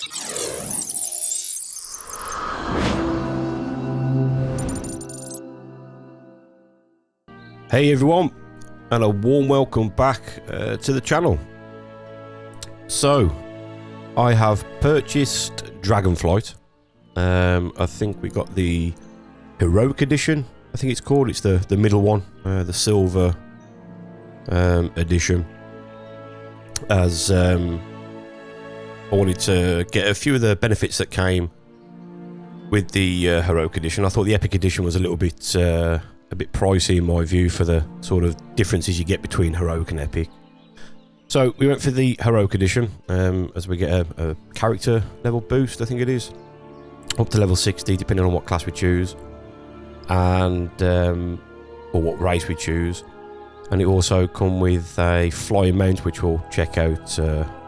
Hey everyone, and a warm welcome back to the channel. So, I have purchased Dragonflight. I think we got the Heroic Edition, I think it's called. It's the middle one, the silver edition. As I wanted to get a few of the benefits that came with the Heroic Edition. I thought the Epic Edition was a little bit pricey in my view for the sort of differences you get between Heroic and Epic. So we went for the Heroic Edition, as we get a character level boost, I think it is, up to level 60 depending on what class we choose, and or what race we choose. And it also come with a flying mount, which we'll check out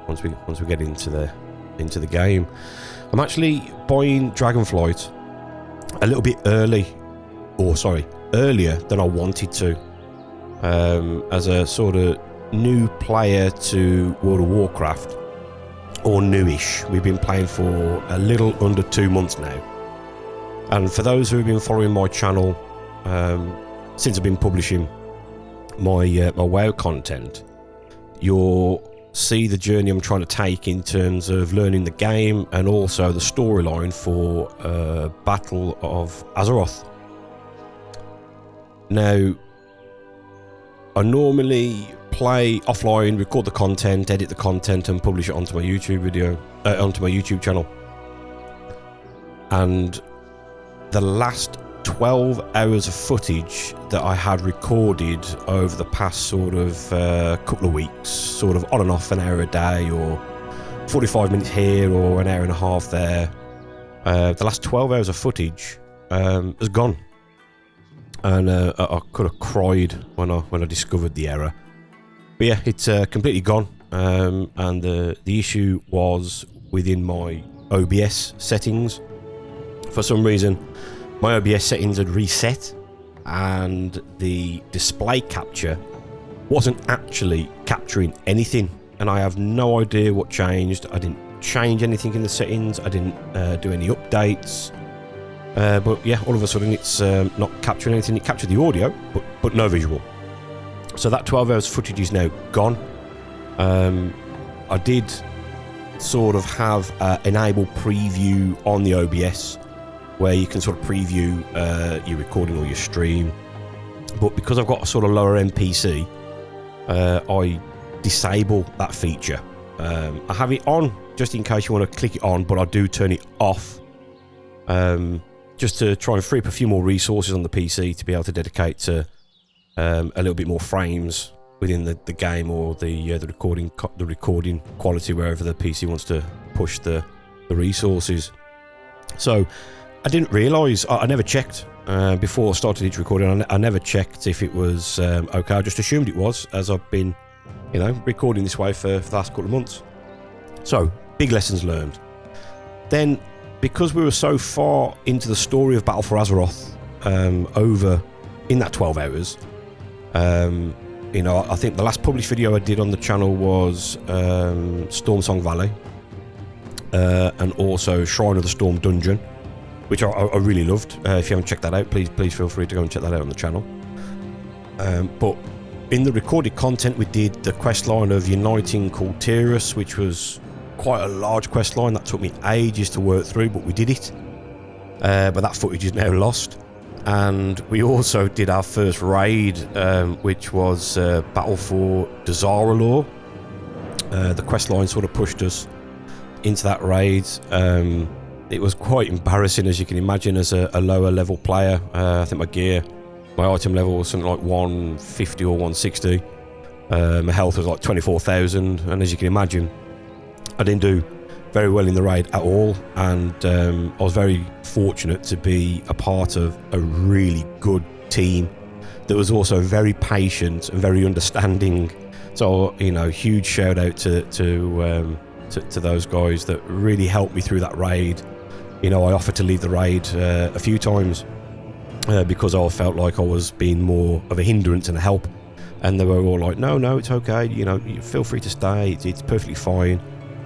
once we get into the game. I'm actually buying Dragonflight a little bit earlier than I wanted to, as a sort of new player to World of Warcraft, or newish. We've been playing for a little under 2 months now, and for those who have been following my channel since I've been publishing my WoW content, you'll see the journey I'm trying to take in terms of learning the game and also the storyline for Battle of Azeroth. Now, I normally play offline, record the content, edit the content, and publish it onto my YouTube channel. And the last 12 hours of footage that I had recorded over the past sort of couple of weeks, sort of on and off, an hour a day or 45 minutes here or an hour and a half there, the last 12 hours of footage has gone. And I could have cried when I discovered the error. But yeah, it's completely gone. And the issue was within my OBS settings. For some reason, my OBS settings had reset, and the display capture wasn't actually capturing anything. And I have no idea what changed. I didn't change anything in the settings. I didn't do any updates. But yeah, all of a sudden it's not capturing anything. It captured the audio, but no visual. So that 12 hours footage is now gone. I did sort of have enable preview on the OBS, where you can sort of preview your recording or your stream. But because I've got a sort of lower end PC, I disable that feature. I have it on just in case you want to click it on, but I do turn it off. Just to try and free up a few more resources on the PC to be able to dedicate to a little bit more frames within the game, or the recording quality wherever the PC wants to push the resources. So I didn't realise, I never checked before I started each recording. I never checked if it was okay. I just assumed it was, as I've been, recording this way for the last couple of months. So big lessons learned. Then, because we were so far into the story of Battle for Azeroth, over in that 12 hours, I think the last published video I did on the channel was Stormsong Valley, and also Shrine of the Storm Dungeon, which I really loved. If you haven't checked that out, please feel free to go and check that out on the channel. But in the recorded content, we did the quest line of Uniting Kultiras, which was quite a large quest line that took me ages to work through, but we did it. But that footage is now lost. And we also did our first raid, which was Battle for Dazar'alor. The quest line sort of pushed us into that raid. It was quite embarrassing, as you can imagine, as a lower level player. I think my item level was something like 150 or 160. My health was like 24,000, and as you can imagine, I didn't do very well in the raid at all, and I was very fortunate to be a part of a really good team that was also very patient and very understanding. So, huge shout out to those guys that really helped me through that raid. I offered to leave the raid a few times because I felt like I was being more of a hindrance and a help, and they were all like, no, it's okay, feel free to stay, it's perfectly fine.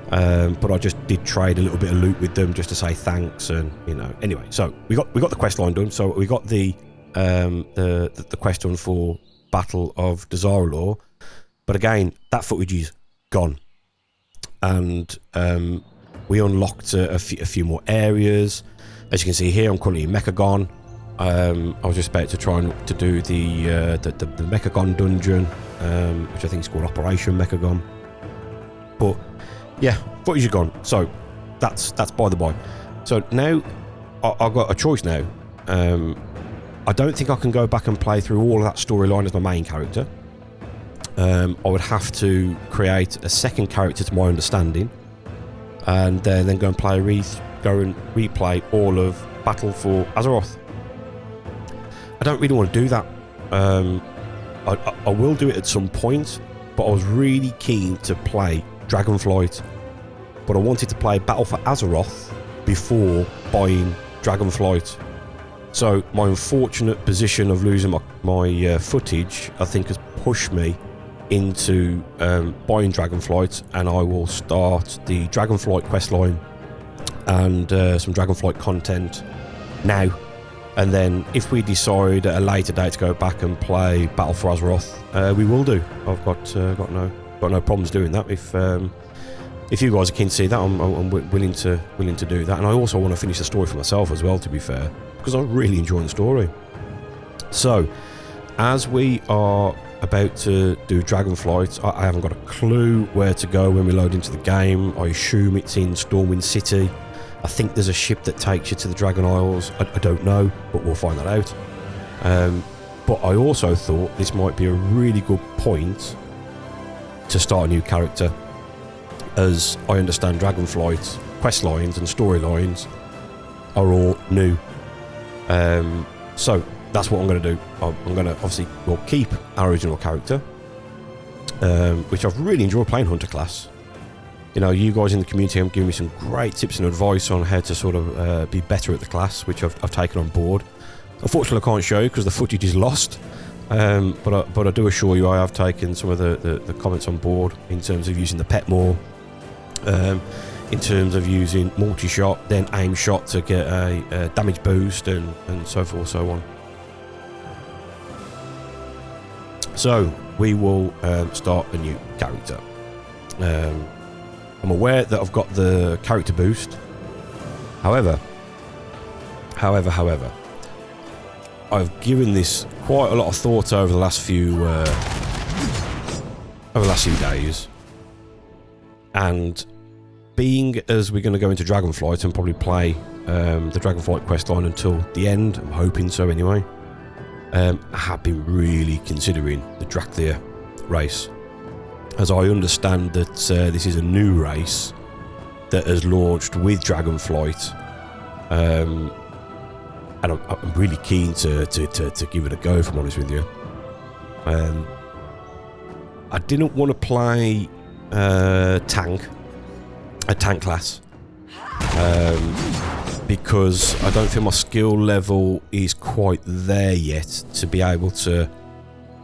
but I just did trade a little bit of loot with them just to say thanks, and you know. Anyway, so we got the quest line done. So we got the quest done for Battle of Dazar'alor, but again, that footage is gone, and we unlocked a few more areas. As you can see here, I'm currently in Mechagon. I was just about to try and to do the Mechagon dungeon, which I think is called Operation Mechagon. But yeah, footage is gone, so that's by the by. So now I've got a choice now. I don't think I can go back and play through all of that storyline as my main character. I would have to create a second character to my understanding, and then go and replay all of Battle for Azeroth. I don't really want to do that. I will do it at some point, but I was really keen to play Dragonflight, but I wanted to play Battle for Azeroth before buying Dragonflight. So my unfortunate position of losing my footage, I think, has pushed me into buying Dragonflight, and I will start the Dragonflight questline and some Dragonflight content now. And then if we decide at a later date to go back and play Battle for Azeroth, we will do. I've got no problems doing that. If you guys are keen to see that, I'm willing to do that. And I also want to finish the story for myself as well, to be fair, because I'm really enjoying the story. So as we are about to do Dragonflight, I haven't got a clue where to go when we load into the game. I assume it's in Stormwind City. I think there's a ship that takes you to the Dragon Isles. I don't know, but we'll find that out. But I also thought this might be a really good point to start a new character, as I understand Dragonflight's quest lines and storylines are all new. So that's what I'm going to do. I'm going to obviously keep our original character, which I've really enjoyed playing Hunter class. You know, you guys in the community have given me some great tips and advice on how to sort of be better at the class, which I've taken on board. Unfortunately, I can't show you because the footage is lost, but I do assure you I have taken some of the comments on board in terms of using the pet more, in terms of using multi-shot, then aim shot to get a damage boost, and so forth, so on. So we will start a new character. I'm aware that I've got the character boost. However, I've given this quite a lot of thought over the last few days, and being as we're going to go into Dragonflight and probably play the Dragonflight questline until the end, I'm hoping so anyway. I have been really considering the Dracthyr race, as I understand that this is a new race that has launched with Dragonflight, and I'm really keen to give it a go, if I'm honest with you. I didn't want to play a tank class, because I don't feel my skill level is quite there yet to be able to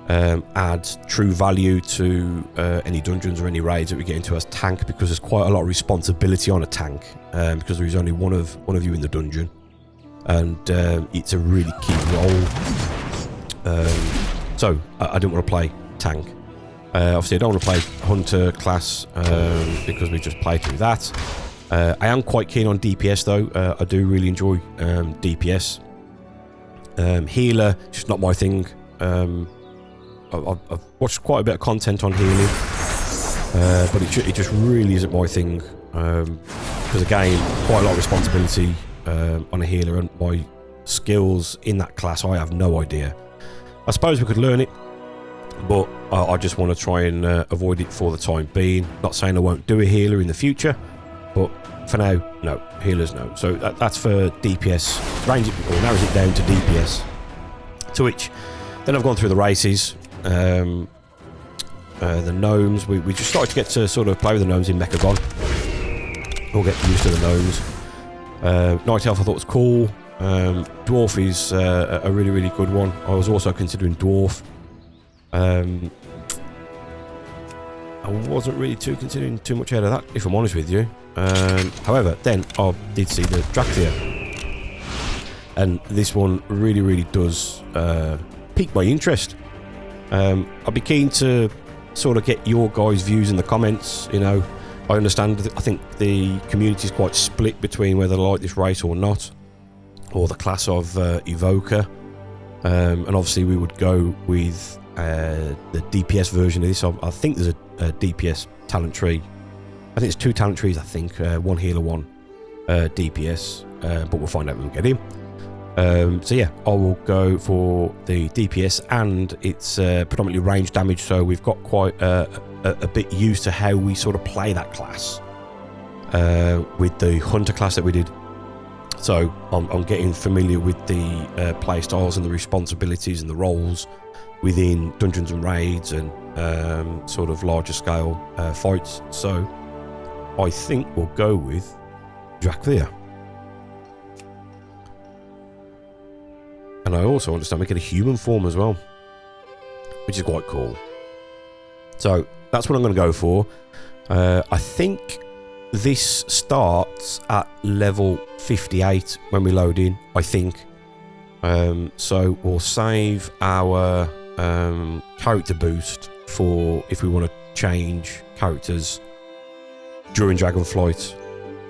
add true value to any dungeons or any raids that we get into as tank, because there's quite a lot of responsibility on a tank, because there is only one of you in the dungeon, and it's a really key role. So I didn't want to play tank. Obviously I don't want to play hunter class, because we just played through that. I am quite keen on DPS though. I do really enjoy DPS. Healer, just not my thing. I've watched quite a bit of content on healing, but it just really isn't my thing, because again, quite a lot of responsibility on a healer, and my skills in that class, I have no idea. I suppose we could learn it, but I just want to try and avoid it for the time being. Not saying I won't do a healer in the future, but for now, no. Healers, no. So that's for DPS. Narrows it down to DPS. To which, then I've gone through the races. The gnomes, we just started to get to sort of play with the gnomes in Mechagon. We'll get used to the gnomes. Night Elf I thought was cool. Dwarf is a really, really good one. I was also considering Dwarf. I wasn't really considering too much out of that, if I'm honest with you. However, then I did see the Dracthyr, and this one really does pique my interest. I'd be keen to sort of get your guys' views in the comments. You know, I understand. I think the community is quite split between whether they like this race or not, or the class of Evoker. And obviously, we would go with the DPS version of this. I think there's a DPS talent tree. I think there's 2 talent trees. I think one healer, one DPS. But we'll find out when we get in. So yeah, I will go for the DPS, and it's predominantly range damage. So we've got quite a bit used to how we sort of play that class with the hunter class that we did. So I'm getting familiar with the play styles and the responsibilities and the roles within dungeons and raids and sort of larger scale fights. So I think we'll go with Dracthyr. And I also understand we get a human form as well, which is quite cool. So that's what I'm going to go for. I think this starts at level 58 when we load in, I think. So we'll save our character boost for if we want to change characters during Dragonflight.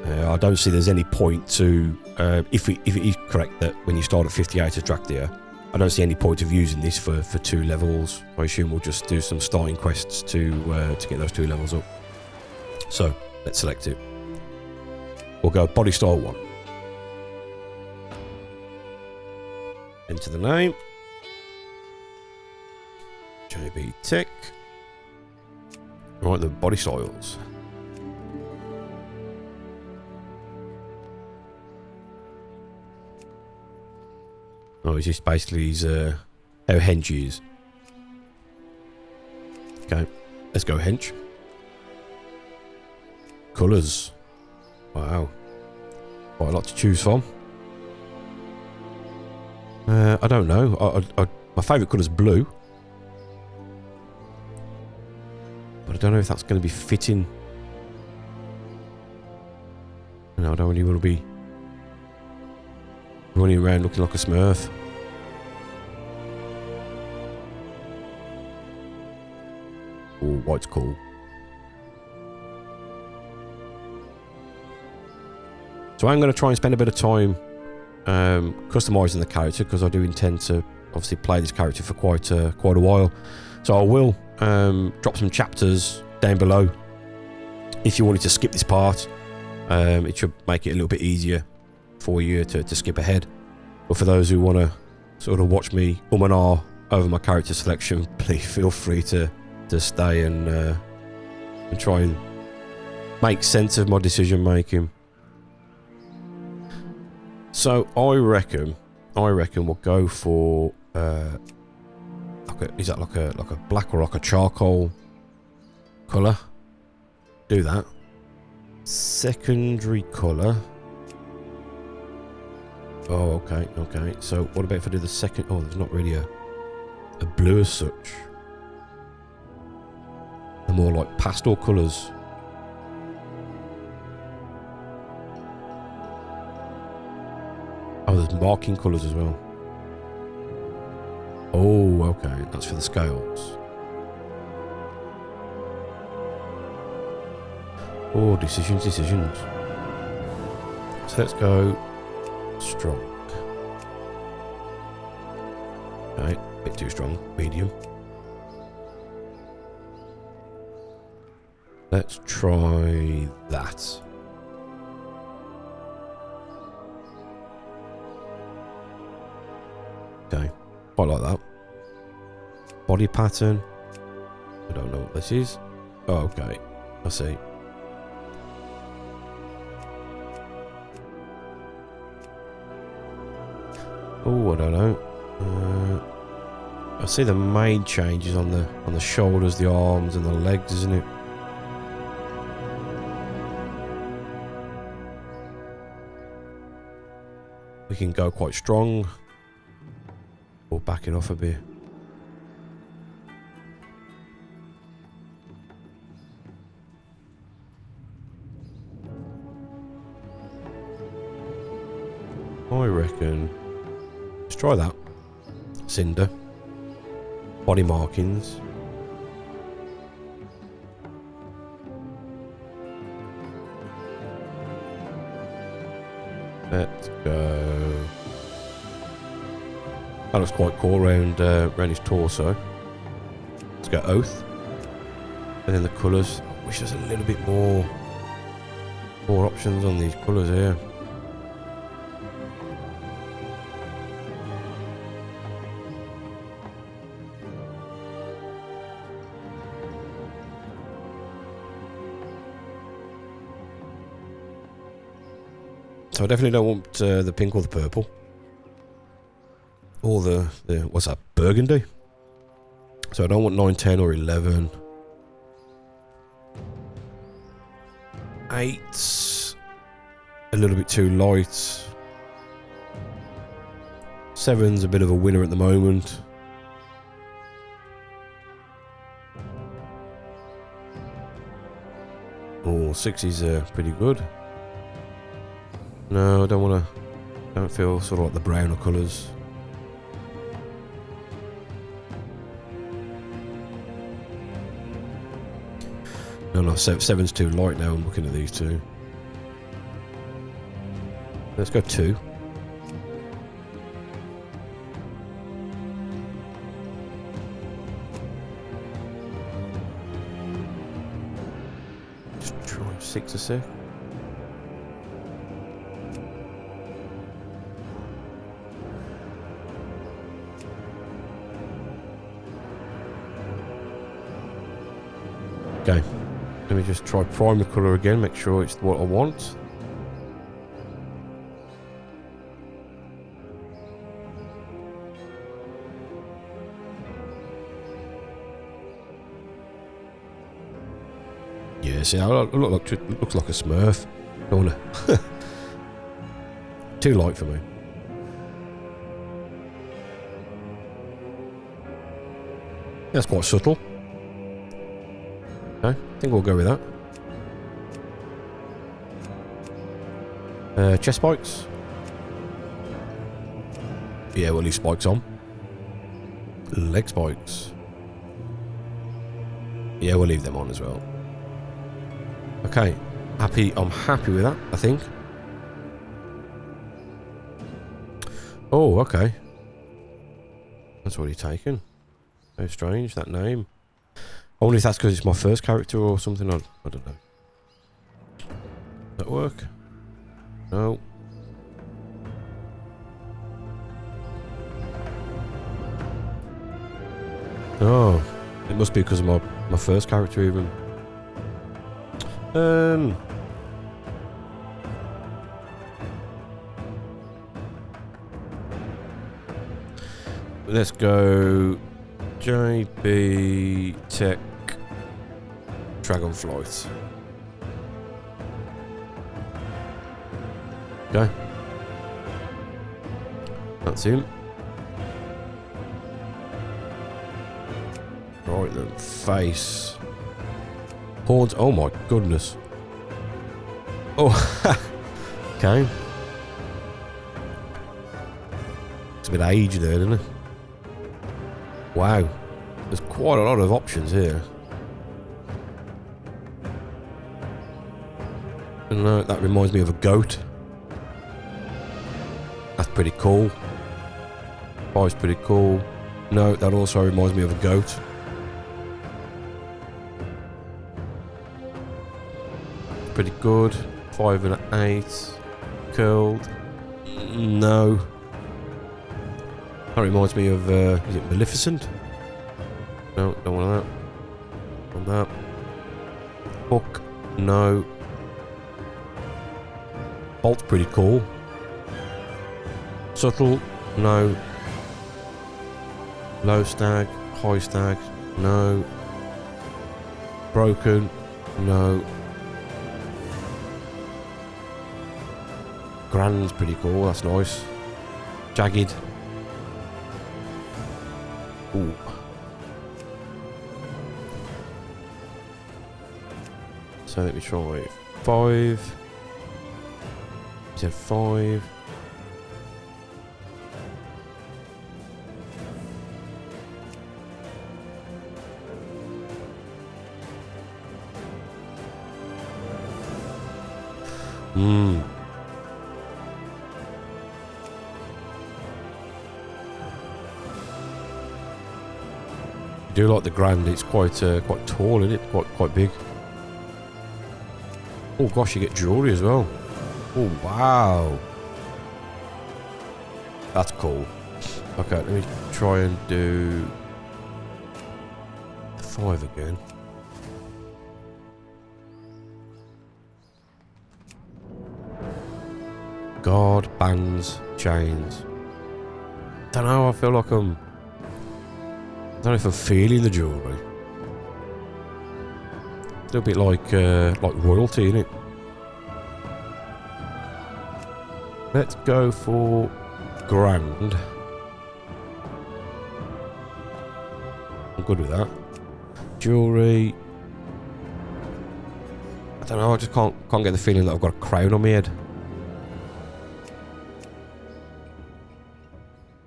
I don't see there's any point to, if it is correct that when you start at 58 as Dracthyr, I don't see any point of using this for 2 levels. I assume we'll just do some starting quests to get those 2 levels up. So let's select it. We'll go body style 1. Enter the name. JB Tech. Right, the body styles. Oh, it's just basically his, how hench he is. Okay, let's go hench. Colours. Wow. Quite a lot to choose from. I don't know. My favourite colour is blue. But I don't know if that's going to be fitting. No, I don't really want to be running around looking like a smurf. Oh, white's cool. So I'm going to try and spend a bit of time customising the character, because I do intend to obviously play this character for quite a while. So I will drop some chapters down below if you wanted to skip this part. It should make it a little bit easier for you to skip ahead. But for those who want to sort of watch me and ah over my character selection, please feel free to stay and try and make sense of my decision making. So I reckon we'll go for is that like a black or like a charcoal colour? Do that. Secondary colour. Oh, okay. So what about if I do the second? Oh, there's not really a blue as such. They're more like pastel colours. Oh, there's marking colours as well. Oh, okay. That's for the scales. Oh, decisions. So let's go strong. Right, a bit too strong. Medium. Let's try that. Okay, quite like that. Body pattern. I don't know what this is. Oh, okay. I see. Oh, I don't know. I see the main changes on the shoulders, the arms, and the legs, isn't it? We can go quite strong, or back it off a bit. I reckon. Let's try that. Cinder. Body markings. Let's go. That looks quite cool around his torso. Let's go Oath. And then the colours. I wish there's a little bit more options on these colours here. So I definitely don't want the pink or the purple. Or the what's that, burgundy? So I don't want 9, 10 or 11. 8's a little bit too light. 7's a bit of a winner at the moment. Oh, 6 is pretty good. No, I don't feel sort of like the browner colours. No, 7's too light now. I'm looking at these two. Let's go 2. Just try 6 a sec. Okay, let me just try primer colour again, make sure it's what I want. Yeah, see, I look like, it looks like a Smurf. Don't wanna too light for me. That's quite subtle. Okay, I think we'll go with that. Chest spikes. Yeah, we'll leave spikes on. Leg spikes. Yeah, we'll leave them on as well. Okay, I'm happy with that, I think. Oh, okay. That's what he's taken. Very strange, that name. I wonder if that's because it's my first character or something. I don't know. Does that work? No. Oh, it must be because of my first character even. Let's go JB Tech Dragonflight. Okay. That's him. Right then, face. Horns, oh my goodness. Oh, okay. It's a bit aged there, isn't it? Wow. There's quite a lot of options here. And that reminds me of a goat. That's pretty cool. Eye's pretty cool. No, that also reminds me of a goat. Pretty good. 5 and 8. Curled. No. That reminds me of, is it Maleficent? No, don't want that. Want that. Hook. No. Bolt's pretty cool. Subtle. No. Low stag. High stag. No. Broken. No. Grand's pretty cool. That's nice. Jagged. Ooh. So let me try 5. He said 5. Hmm. I do like the grand. It's quite tall, isn't it? Quite big. Oh gosh, you get jewellery as well. Oh wow. That's cool. Okay, let me try and do 5 again. Guard, bands, chains. Don't know, I feel like I don't know if I'm feeling the jewellery. A little bit like royalty, innit? Let's go for grand. I'm good with that. Jewellery. I don't know, I just can't get the feeling that I've got a crown on my head.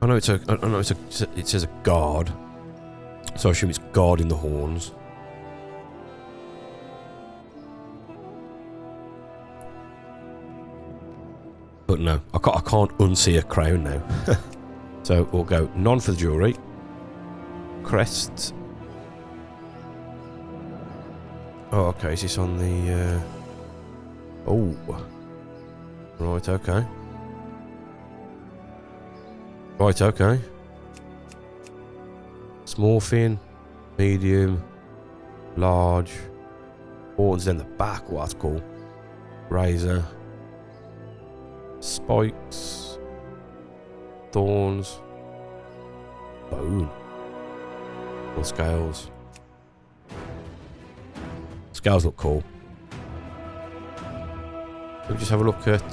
I know it says a guard, so I assume it's guarding the horns. But no, I can't unsee a crown now. So we'll go none for the jewellery. Crest. Oh, okay, is this on the... Oh. Right, okay. Right, okay. Small fin, medium, large. Horns in the back, oh, that's cool. Razor. Spikes. Thorns. Bone. Or scales. Scales look cool. Let me just have a look at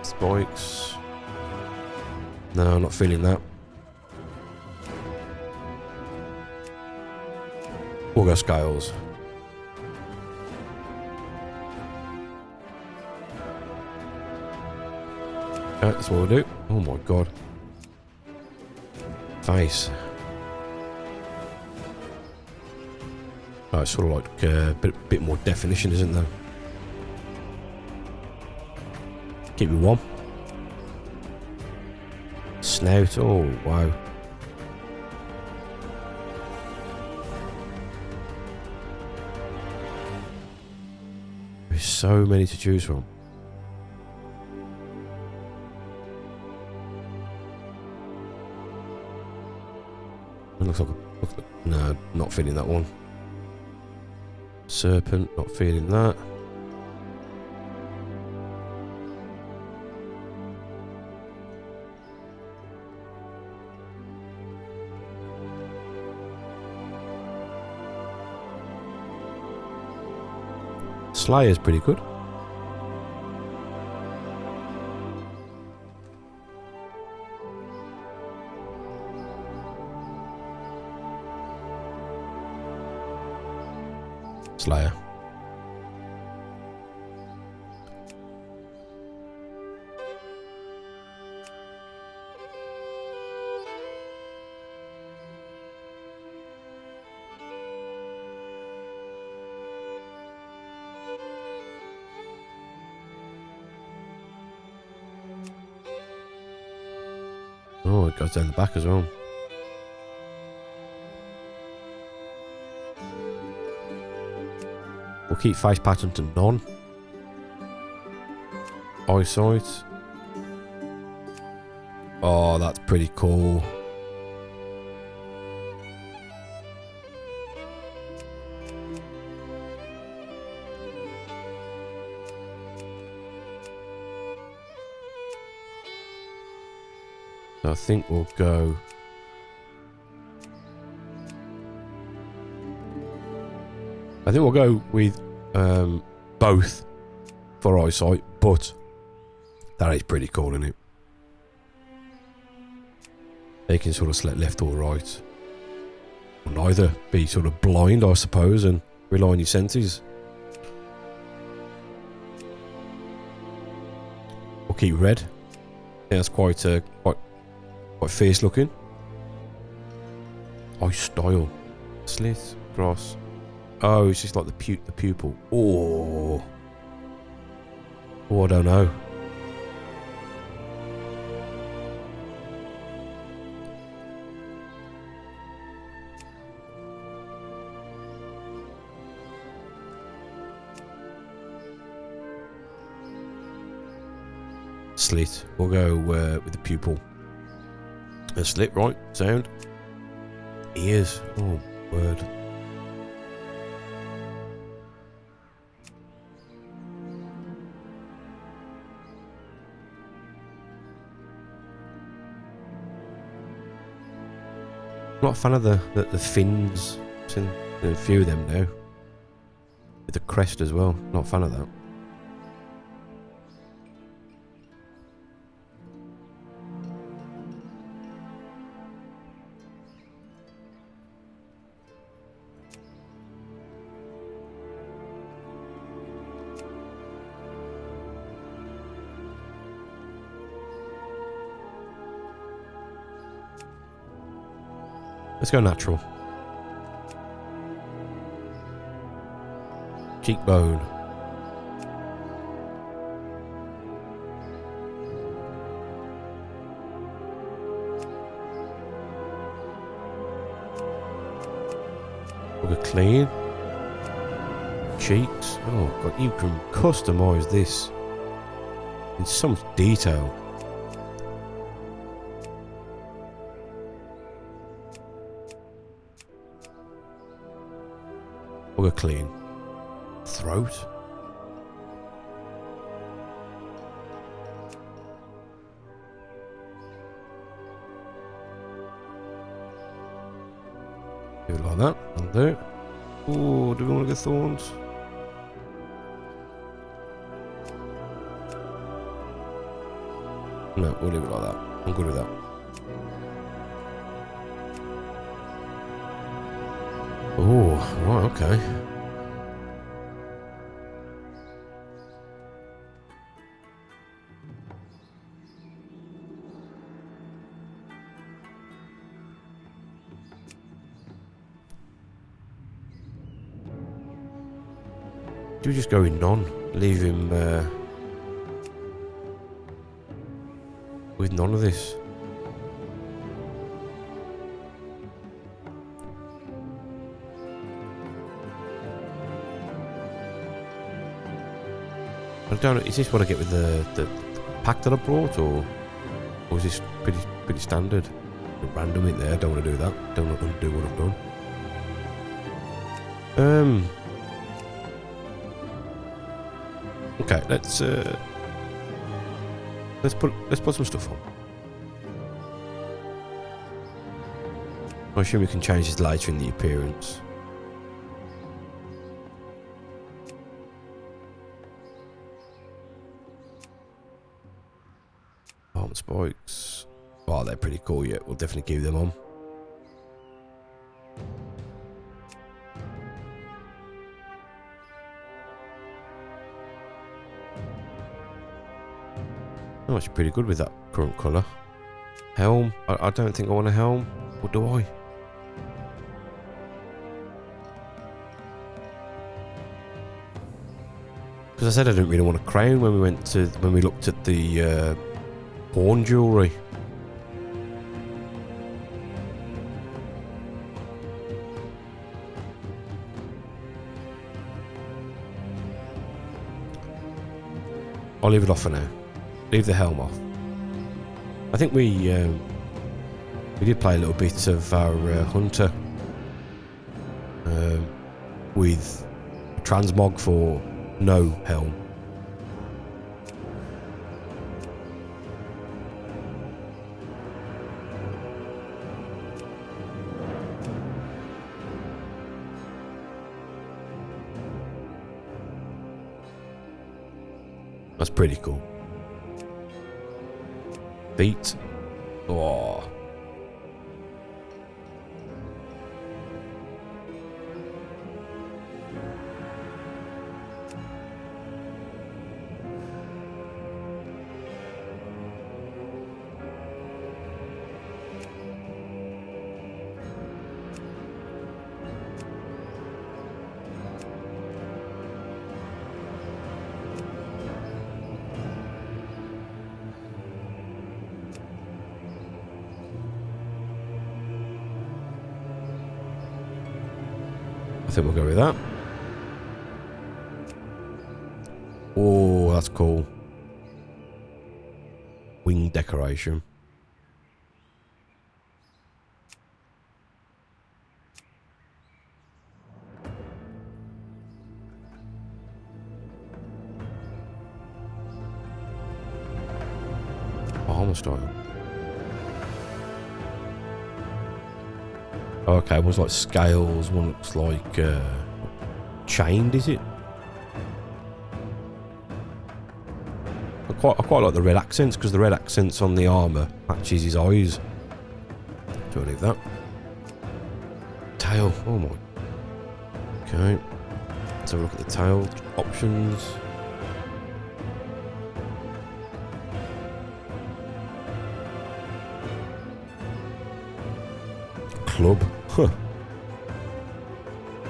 spikes. No, I'm not feeling that. We'll go scales. Okay, that's what we'll do. Oh my god. Face. Oh, it's sort of like a bit more definition, isn't there? Keep it one. Snout. Oh, wow. There's so many to choose from. It looks like no, not feeling that one. Serpent, not feeling that. Slayer's pretty good. Slayer. Oh, it goes down the back as well. We'll keep face pattern to none. Eyesight. Oh, that's pretty cool. So I think we'll go... I think we'll go with both for eyesight, but that is pretty cool, isn't it? They can sort of select left or right. Or neither. Be sort of blind, I suppose, and rely on your senses. We'll keep red. Yeah, that's quite fierce looking. Eye style. Slit, cross. Oh, it's just like the pupil. Oh. Oh, I don't know. Slit. We'll go with the pupil. A slit, right? Sound. Ears. Oh, word. Not a fan of the fins. Seen a few of them now. With the crest as well. Not a fan of that. Let's go natural. Cheekbone. We'll go clean. Cheeks. Oh god, you can customise this in some detail. We'll go clean. Throat. Do it like that. That'll do it. Oh, do we want to go thorns? No, we'll leave it like that. I'm good with that. Oh, right, okay. Do we just go in none? Leave him with none of this? I don't know, is this what I get with the pack that I brought, or is this pretty standard? Random it there, don't want to do that. Don't want to undo what I've done. Okay, let's put some stuff on. I assume we can change this later in the appearance. Arm spikes. Oh, they're pretty cool, yeah. We'll definitely keep them on. Oh, it's pretty good with that current colour. Helm. I don't think I want a helm. Or do I? Because I said I didn't really want a crown when we looked at the horn jewellery. I'll leave it off for now. Leave the helm off. I think we did play a little bit of our hunter with transmog for no helm. That's pretty cool. Beat. Oh. think we'll go with that. Oh, that's cool. Wing decoration. Armor style. Okay, one's like scales, one looks like chained, is it? I quite like the red accents, because the red accents on the armour matches his eyes. Do I leave that? Tail, oh my. Okay. Let's have a look at the tail options. Club. Huh.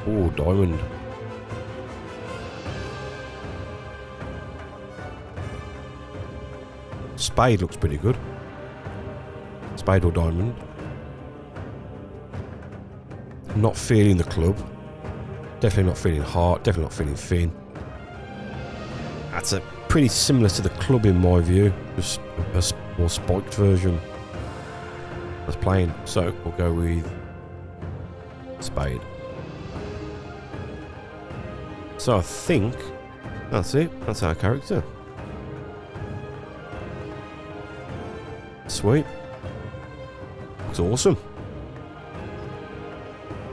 Oh, diamond. Spade looks pretty good. Spade or diamond. Not feeling the club. Definitely not feeling heart. Definitely not feeling fin. That's a pretty similar to the club in my view. Just a more spiked version. That's plain. So we'll go with spade. So I think that's it. That's our character. Sweet. Looks awesome.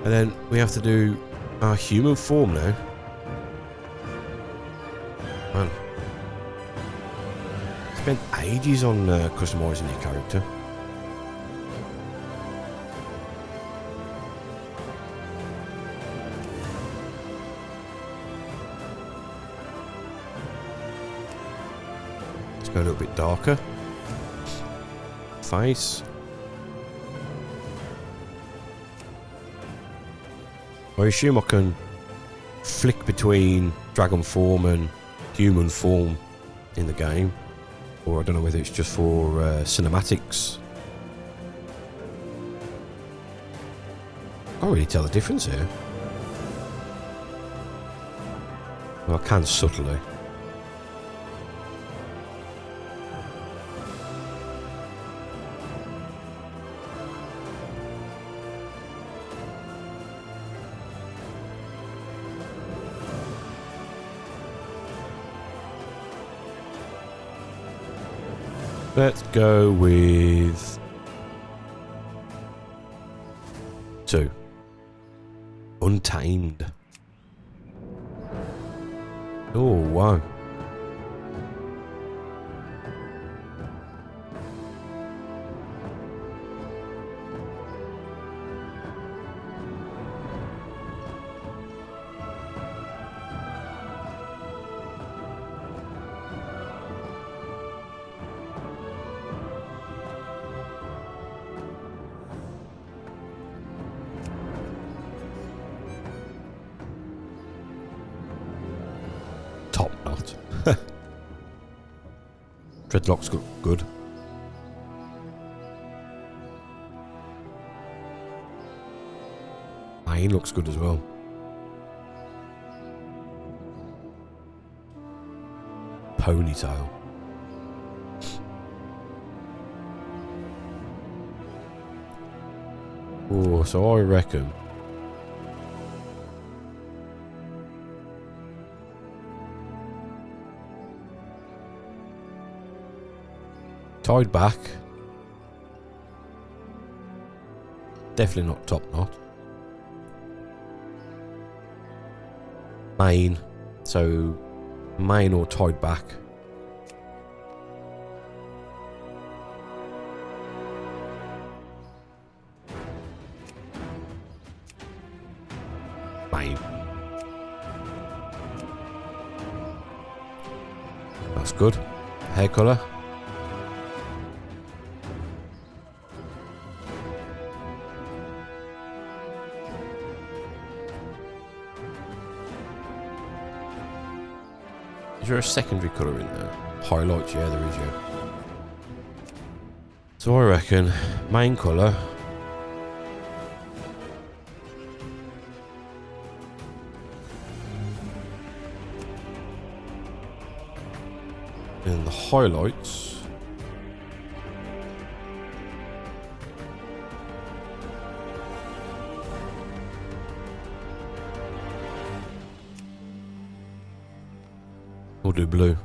And then we have to do our human form now. Man. Spent ages on customising your character. Let's go a little bit darker. Face. I assume I can flick between dragon form and human form in the game, or I don't know whether it's just for cinematics. I can't really tell the difference here. Well, I can subtly. Let's go with 2. Untamed. Oh, wow. Top knot. Dreadlocks look good. Mane looks good as well. Ponytail. Oh, so I reckon tied back. Definitely not top knot. Mane. So mane or tied back. Mane. That's good. Hair colour. Is there a secondary colour in there? Highlights, yeah, there is, yeah. So I reckon main colour. And the highlights. We'll do blue.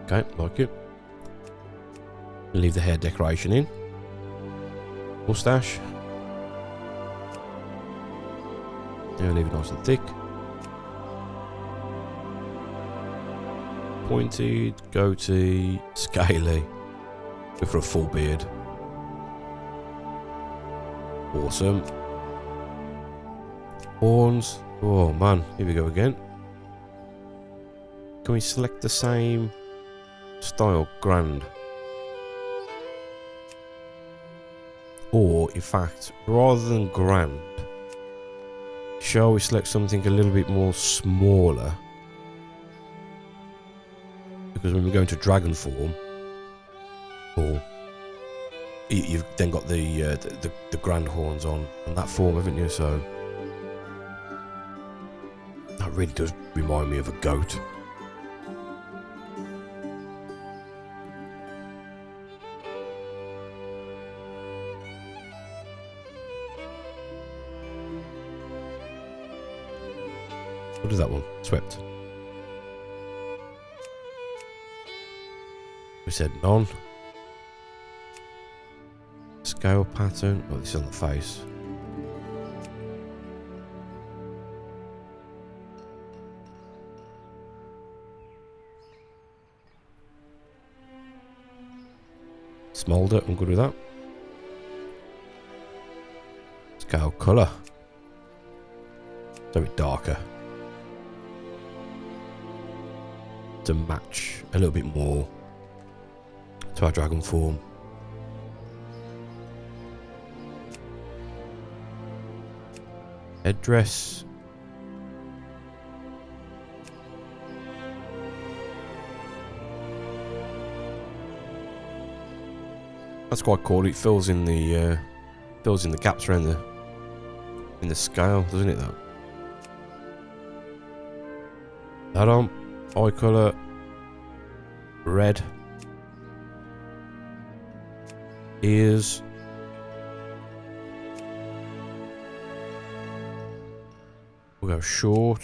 Okay, like it. Leave the hair decoration in. Mustache. Yeah, leave it nice and thick. Pointed, goatee, scaly. Go for a full beard. Awesome. Horns. Oh man, here we go again. Can we select the same style? Grand. Or, in fact, rather than grand, shall we select something a little bit more smaller? Because when we go into dragon form, or you've then got the grand horns on that form, haven't you? So that really does remind me of a goat. What is that one? Swept. We said none. Scale pattern. Oh, this is on the face. Smolder. I'm good with that. Scale colour. It's a bit darker. To match a little bit more to our dragon form. Headdress. That's quite cool. It fills in the gaps around in the scale, doesn't it? That on. Eye colour, red, ears, we'll go short,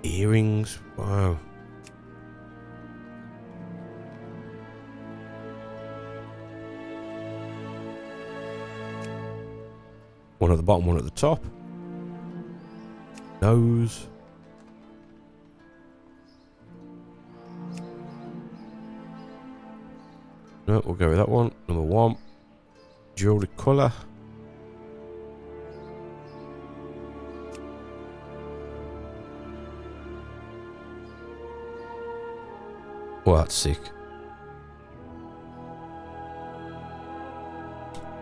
earrings, wow. One at the bottom, one at the top, nose. No, we'll go with that one. Number 1. Jewelry colour. Oh, that's sick.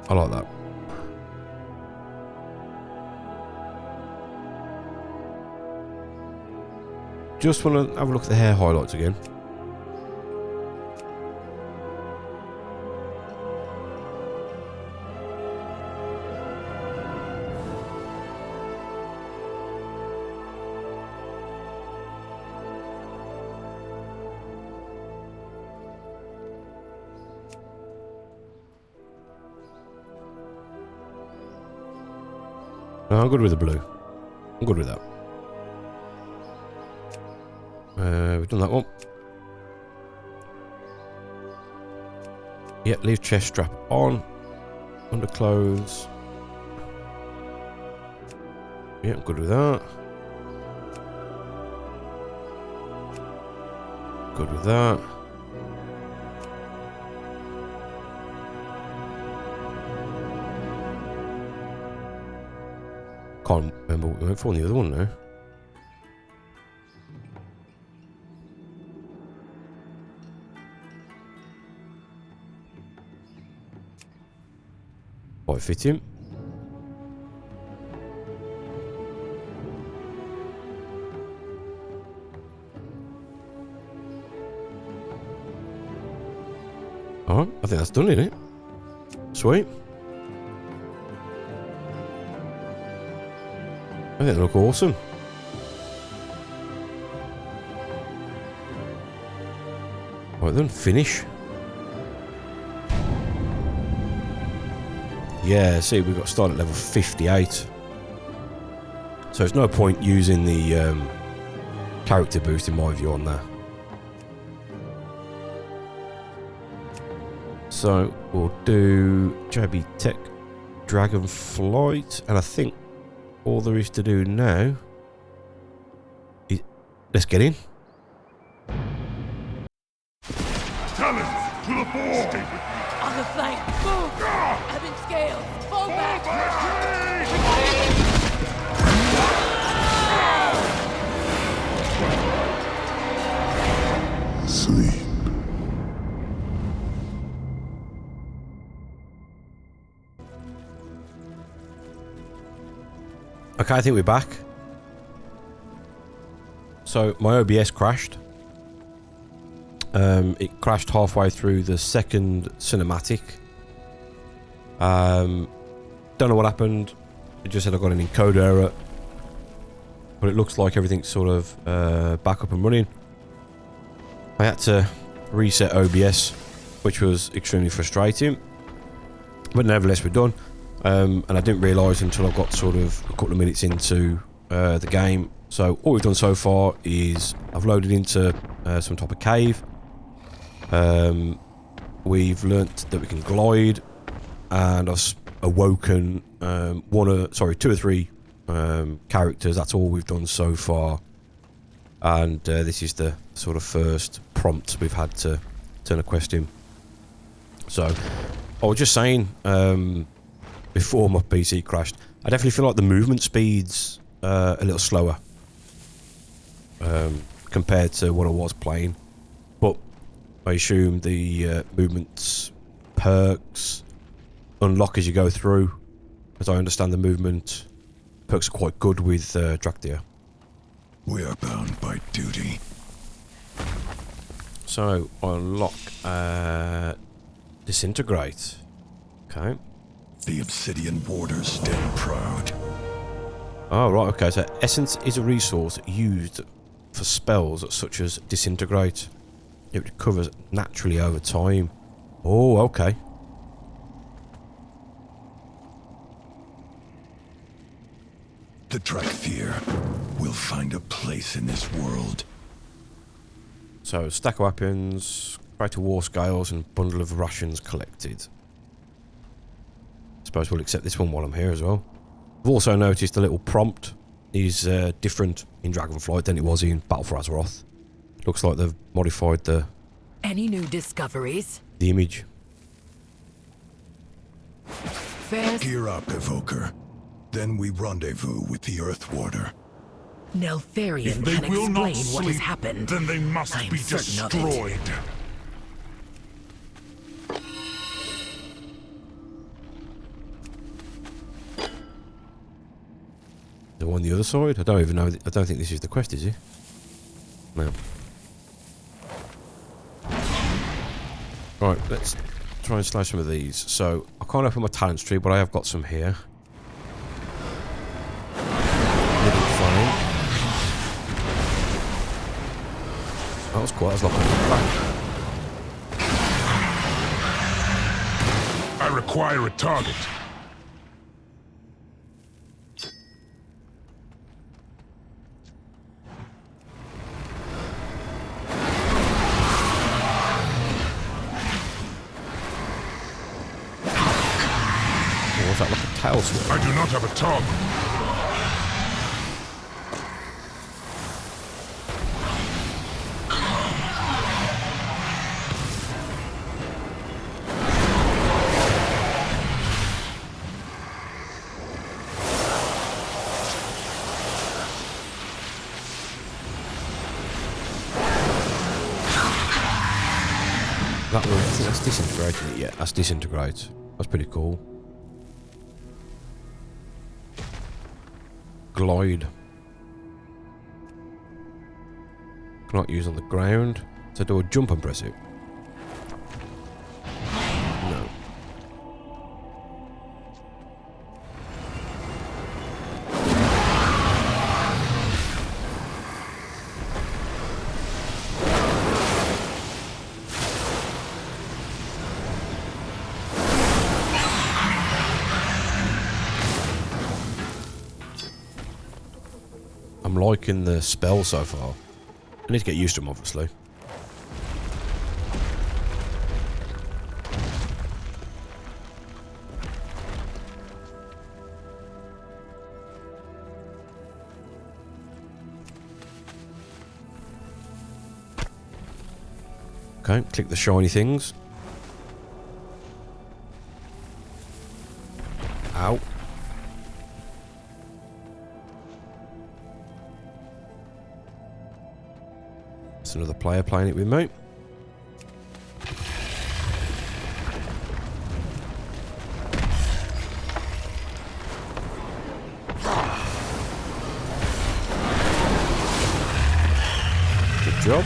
I like that. Just want to have a look at the hair highlights again. No, I'm good with the blue. I'm good with that. We've done that one. Yeah, leave chest strap on. Underclothes. Yeah, I'm good with that. Good with that. Can't remember what we went for on the other one now. Quite fitting. Alright, I think that's done, isn't it? Sweet. I think they look awesome. Right then, finish. Yeah, see, we've got to start at level 58. So there's no point using the character boost in my view on that. So we'll do JB Tech Dragonflight, and I think all there is to do now is let's get in. Talons to the fore! On the flank, move! Evan scales, fall back! Sleep. Okay, I think we're back. So my OBS crashed. It crashed halfway through the second cinematic. Don't know what happened. It just said I got an encoder error. But it looks like everything's sort of back up and running. I had to reset OBS, which was extremely frustrating. But nevertheless, we're done. And I didn't realise until I got sort of a couple of minutes into the game. So all we've done so far is I've loaded into some type of cave. We've learnt that we can glide, and I've awoken two or three characters. That's all we've done so far, and this is the sort of first prompt we've had to turn a quest in. So I was just saying before my PC crashed, I definitely feel like the movement speed's a little slower compared to what I was playing, but I assume the movements perks unlock as you go through. As I understand, the movement perks are quite good with Dracthyr. We are bound by duty. So I unlock disintegrate. Okay. The obsidian warders stand proud. Oh right, okay. So essence is a resource used for spells such as disintegrate. It recovers naturally over time. Oh, okay. The Dracthyr will find a place in this world. So stack of weapons, greater war scales, and bundle of rations collected. Suppose we'll accept this one while I'm here as well. I've also noticed the little prompt is different in Dragonflight than it was in Battle for Azeroth. Looks like they've modified the Any new discoveries? image. Fairs? Gear up, Evoker. Then we rendezvous with the Earth Warder. Neltharion If they can will explain not what has sleep, happened. then they must I am be certain of it. destroyed. The one on the other side? I don't even know. I don't think this is the quest, is it? No. Right, let's try and slice some of these. So, I can't open my talents tree, but I have got some here. Living flame. That was quite. That's like a I require a target. was that like a tail swirl? I do not have a target. That was, I think that's disintegrated. Yeah, that's disintegrate. That's pretty cool. Glide. Cannot use on the ground. So do a jump and press it. I'm liking the spell so far. I need to get used to them, obviously. Okay, click the shiny things. Ow. It's another player playing it with me. Good job.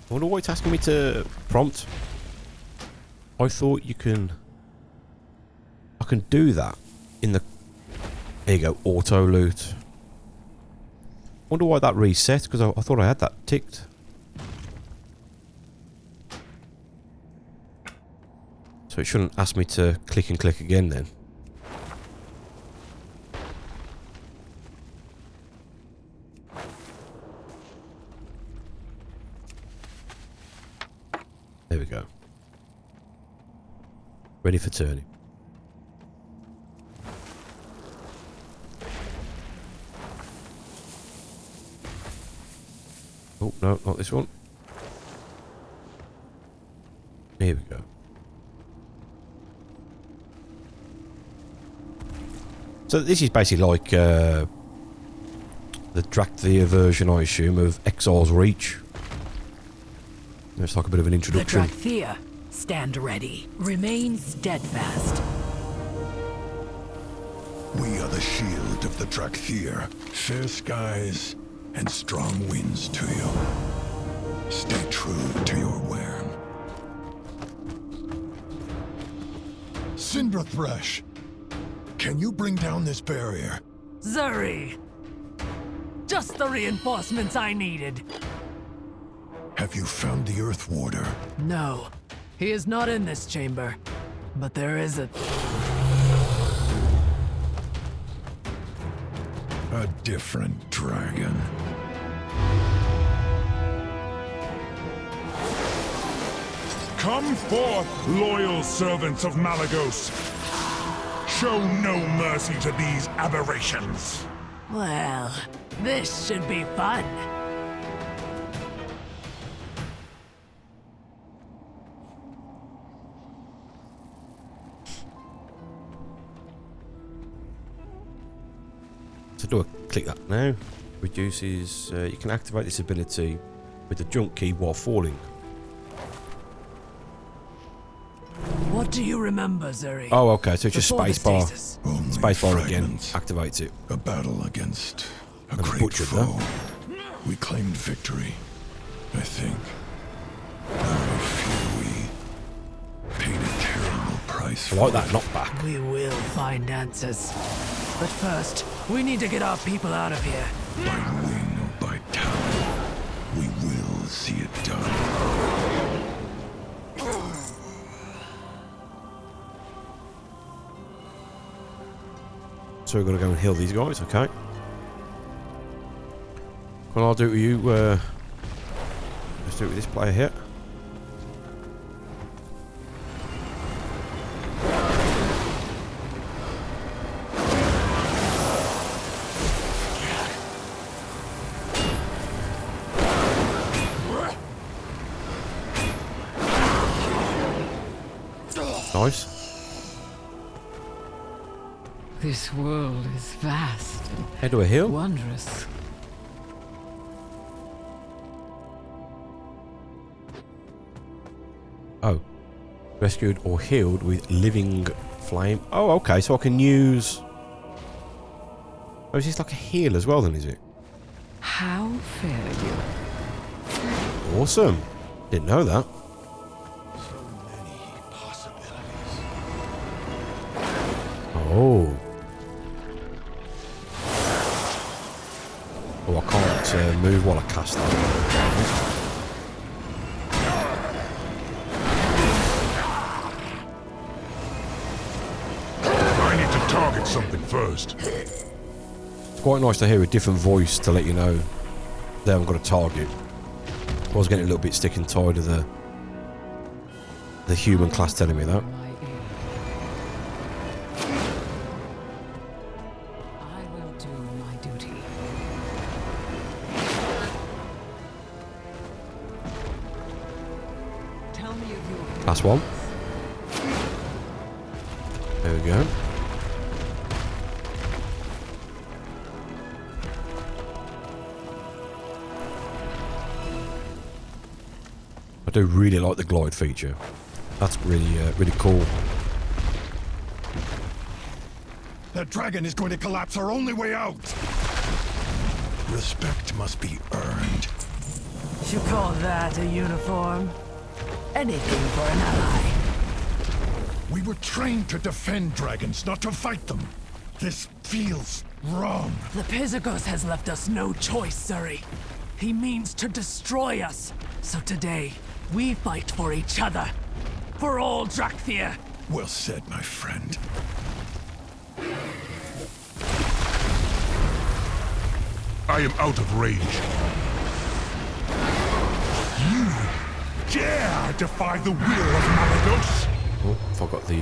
I wonder why it's asking me to prompt. I thought you can... I can do that in the... There you go, auto loot. I wonder why that reset, because I thought I had that ticked. So it shouldn't ask me to click and click again then. There we go. Ready for turning. Oh, no, not this one. Here we go. So this is basically like the Dracthyr version, I assume, of Exile's Reach. It's like a bit of an introduction. The Dracthyr, stand ready. Remain steadfast. We are the shield of the Dracthyr. Fair skies and strong winds to you. Stay true to your wern. Cinderthresh, can you bring down this barrier? Zuri! Just the reinforcements I needed. Have you found the Earth Warder? No, he is not in this chamber. But there is a different dragon. Come forth, loyal servants of Malagos. Show no mercy to these aberrations. Well, this should be fun. So do I click that now? Reduces... you can activate this ability with the jump key while falling. What do you remember, Zuri? Oh, okay, so it's just Before the spacebar. stasis. Only Spacebar again fragments. activates it. A battle against a And great butchered foe. that. We claimed victory, I think. I fear we paid a terrible price I for like that it. knockback. We will find answers. But first, we need to get our people out of here. By wing or by talon, we will see it done. So we're going to go and heal these guys, okay? Well, I'll do it with you. Let's do it with this player here. Nice. This world is vast How do I heal? and wondrous. Oh. Rescued or healed with living flame. Oh, okay, so I can use... Oh, is this like a heal as well then, is it? How fare you? Awesome. Didn't know that. So many possibilities. Oh. Oh, I can't move while I cast that. something first. It's quite nice to hear a different voice to let you know they haven't got a target. I was getting a little bit sick and tired of the human class telling me that. My aid. I will do my duty. Tell me of your Last one. There we go. I do really like the glide feature. That's really, really cool. That dragon is going to collapse our only way out. Respect must be earned. You call that a uniform? Anything for an ally. We were trained to defend dragons, not to fight them. This feels wrong. The Pizagos has left us no choice, Surrey. He means to destroy us. So today, we fight for each other. For all Dracthyr. Well said, my friend. I am out of range. You dare defy the will of Malagos? Oh, forgot the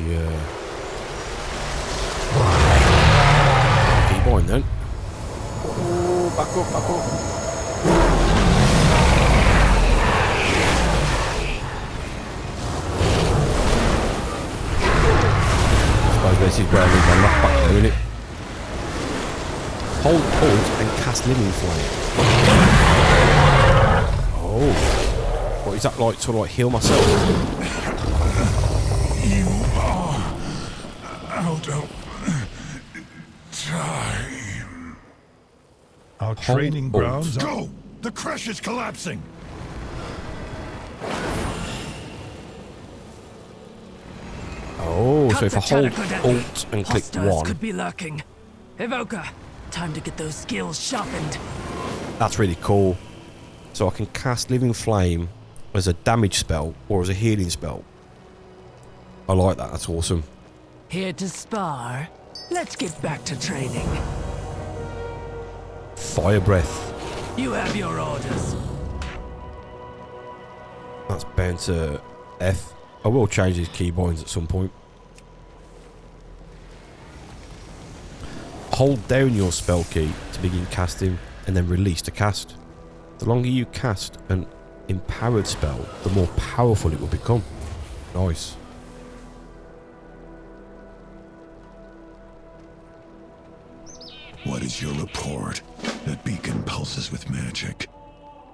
keybind then. Oh, back up, back up. I suppose this is where I leave my knockback though, isn't it? Hold alt and cast living flame. Oh. What is that like? Sort of like heal myself? You are out of time. Our training grounds are... Go! The crash is collapsing! Oh, so if I hold Telecodetic. alt and click Hostiles 1, could be lurking. Evoker, time to get those skills sharpened. that's really cool. So I can cast Living Flame as a damage spell or as a healing spell. I like that, that's awesome. Here to spar. Let's get back to training. Fire Breath. You have your orders. That's bound to F. I will change these keybinds at some point. Hold down your spell key to begin casting and then release to cast. The longer you cast an empowered spell, the more powerful it will become. Nice. What is your report? That beacon pulses with magic.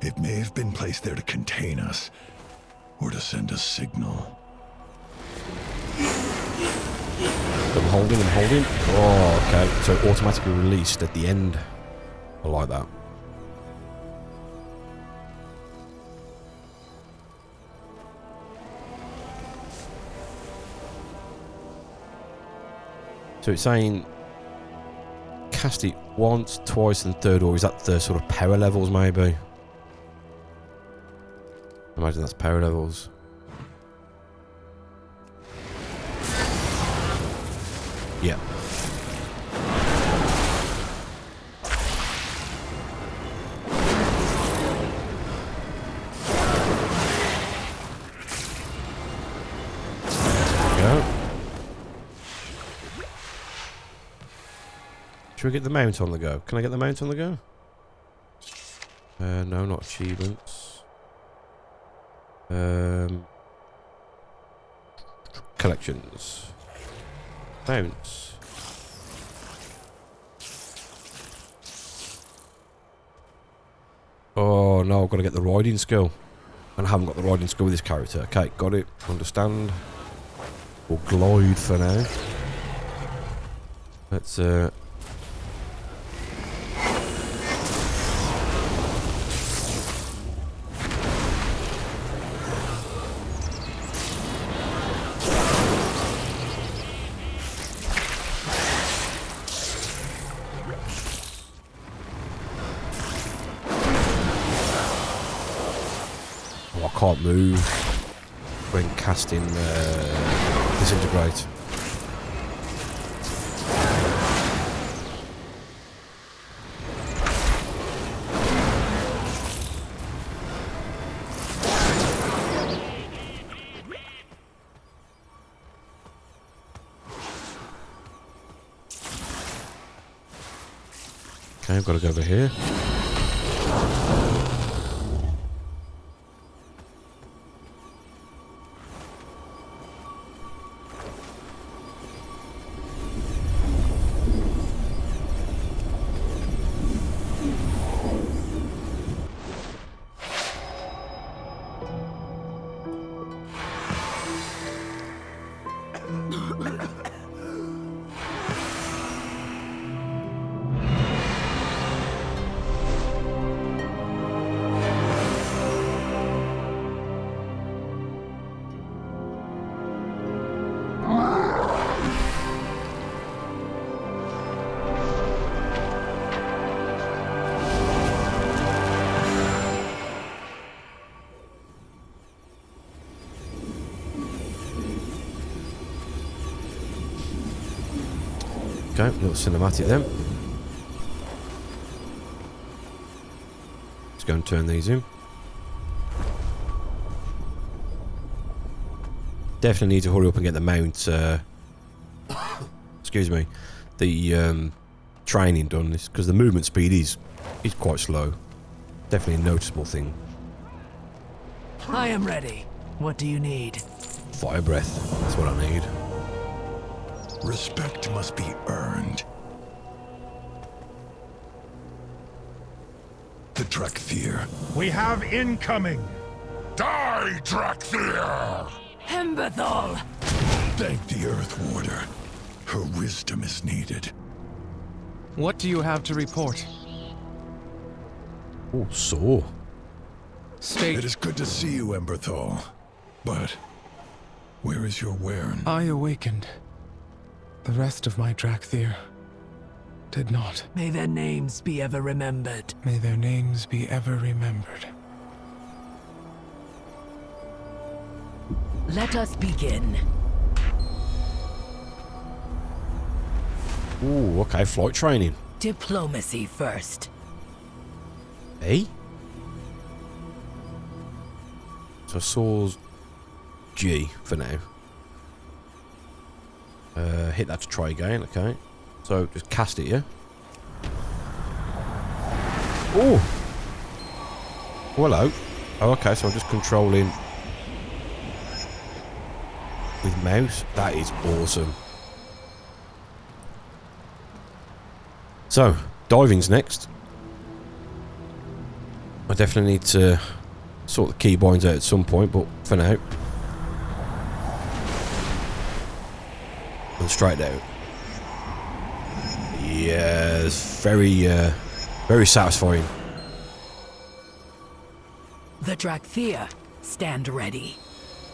It may have been placed there to contain us, or to send a signal. I'm holding, I'm holding. Oh, okay. So automatically released at the end. I like that. So it's saying cast it once, twice, and third, or is that the sort of power levels maybe? Imagine that's power levels. Yeah. There we go. Should we get the mount on the go? Can I get the mount on the go? No, not achievements. Collections. Mounts. Oh no, I've got to get the riding skill. And I haven't got the riding skill with this character. Okay, got it. Understand. We'll glide for now. Let's I can't move when casting Disintegrate. Okay, I've got to go over here. Okay, little cinematic then. Let's go and turn these in. Definitely need to hurry up and get the mount, excuse me, the training done, because the movement speed is quite slow. Definitely a noticeable thing. I am ready. What do you need? Fire breath, that's what I need. Respect must be earned. The Dracthyr. We have incoming. Die, Dracthyr! Hemberthal! Thank the Earth Warder. Her wisdom is needed. What do you have to report? Oh, saw. State. It is good to see you, Emberthal. But where is your Wern? I awakened. The rest of my Dracthyr did not. May their names be ever remembered. May their names be ever remembered. Let us begin. Ooh, okay, flight training. Diplomacy first. Eh? So Saw's G for now. Hit that to try again, okay. So just cast it, yeah? Oh! Oh, hello. Oh, okay, so I'm just controlling with mouse. That is awesome. So, diving's next. I definitely need to sort the keybinds out at some point, but for now. And straight out. Yes, very satisfying. The Dracthyr, stand ready.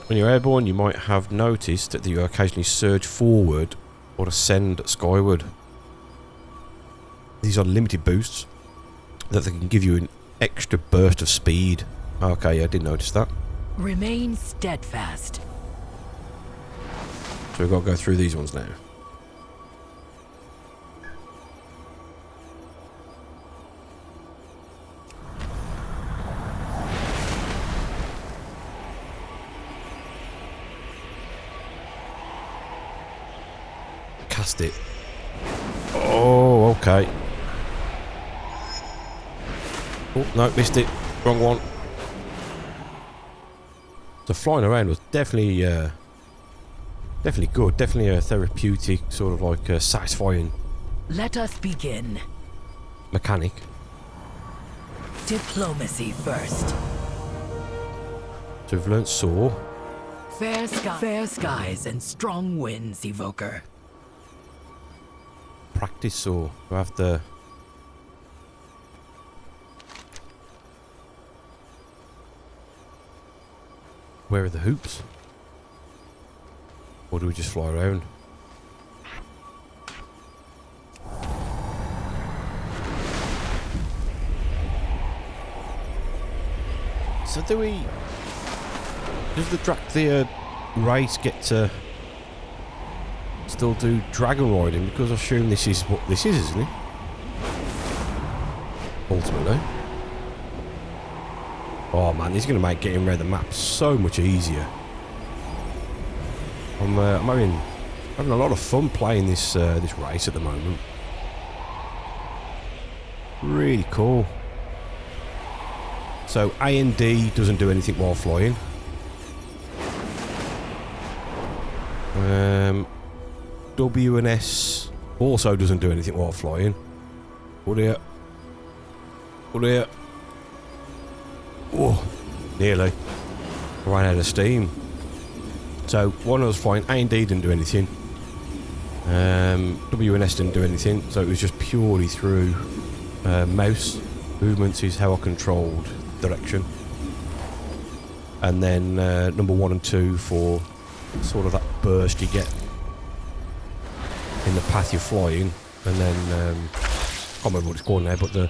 When you're airborne, you might have noticed that you occasionally surge forward or ascend skyward. These are limited boosts that they can give you an extra burst of speed. Okay, yeah, I did notice that. Remain steadfast. So we've got to go through these ones now. Cast it. Oh, okay. Oh, no, missed it. Wrong one. So flying around was definitely good. Definitely a therapeutic, sort of like satisfying Let us begin. mechanic. Diplomacy first. So we've learnt Saw. Fair skies and strong winds, Evoker. Practice Saw. We have the... Where are the hoops? Or do we just fly around? So do we... Does the Dracthyr race get to still do dragon riding? Because I assume this is what this is, isn't it? Ultimately. Oh man, this is going to make getting around the map so much easier. I'm having a lot of fun playing this this race at the moment. Really cool. So A and D doesn't do anything while flying. W and S also doesn't do anything while flying. Oh dear. Oh dear. Oh, nearly. Ran out of steam. So when I was flying, A and D didn't do anything. W and S didn't do anything, so it was just purely through mouse movements is how I controlled direction. And then number 1 and 2 for sort of that burst you get in the path you're flying, and then can't remember what it's called now, but the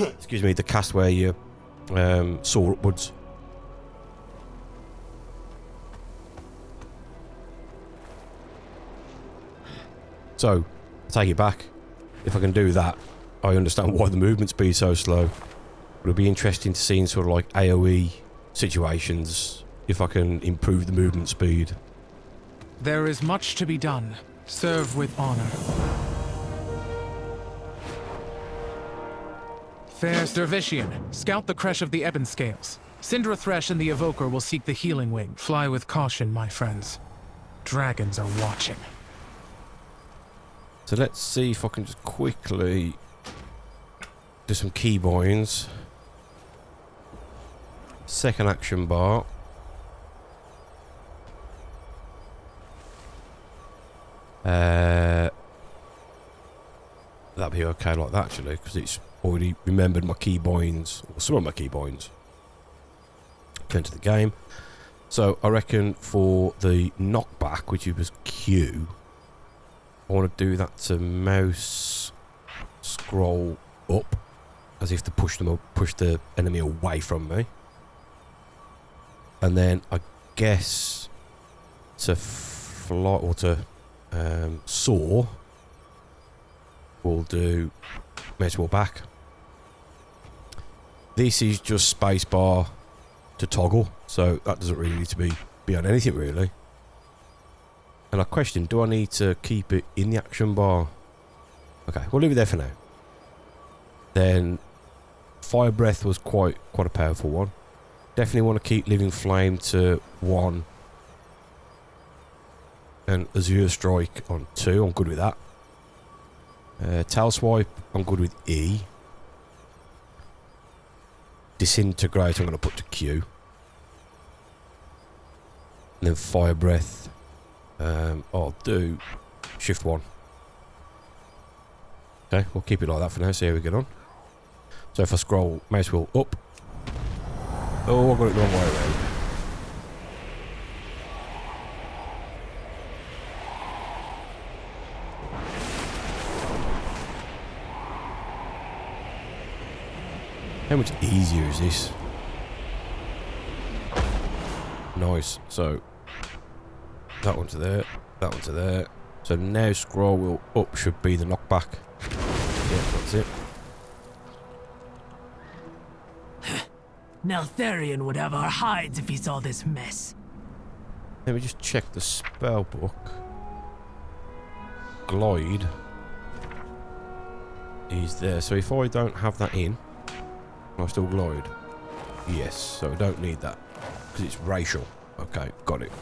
excuse me, the cast where you soar upwards. So, take it back. If I can do that, I understand why the movement speed's so slow. It'll be interesting to see in sort of like AoE situations if I can improve the movement speed. There is much to be done. Serve with honor. Fair Dervishian, scout the creche of the Ebon Scales. Syndra Thresh and the Evoker will seek the healing wing. Fly with caution, my friends. Dragons are watching. So let's see if I can just quickly do some keybinds. Second action bar. That'd be okay like that actually, because it's already remembered my keybinds, or some of my keybinds. Turn to the game. So I reckon for the knockback, which was Q, I want to do that to mouse scroll up, as if to push the enemy away from me. And then I guess to fly or to soar, we'll do mouse wheel back. This is just spacebar to toggle, so that doesn't really need to be on anything really. And I question, do I need to keep it in the action bar? Okay, we'll leave it there for now. Then Fire Breath was quite a powerful one. Definitely want to keep Living Flame to 1 and Azure Strike on 2. I'm good with that. Tail Swipe, I'm good with E. Disintegrate, I'm going to put to Q. And then Fire Breath, I'll do Shift 1. Okay, we'll keep it like that for now, see how we get on. So if I scroll mouse wheel up. Oh, I got it the wrong way around. How much easier is this? Nice. So that one to there, that one to there. So now scroll wheel up should be the knockback. Yeah, that's it. Neltharion would have our hides if he saw this mess. Let me just check the spell book. Glide is there. So if I don't have that in, I still glide. Yes, so I don't need that because it's racial. Okay, got it.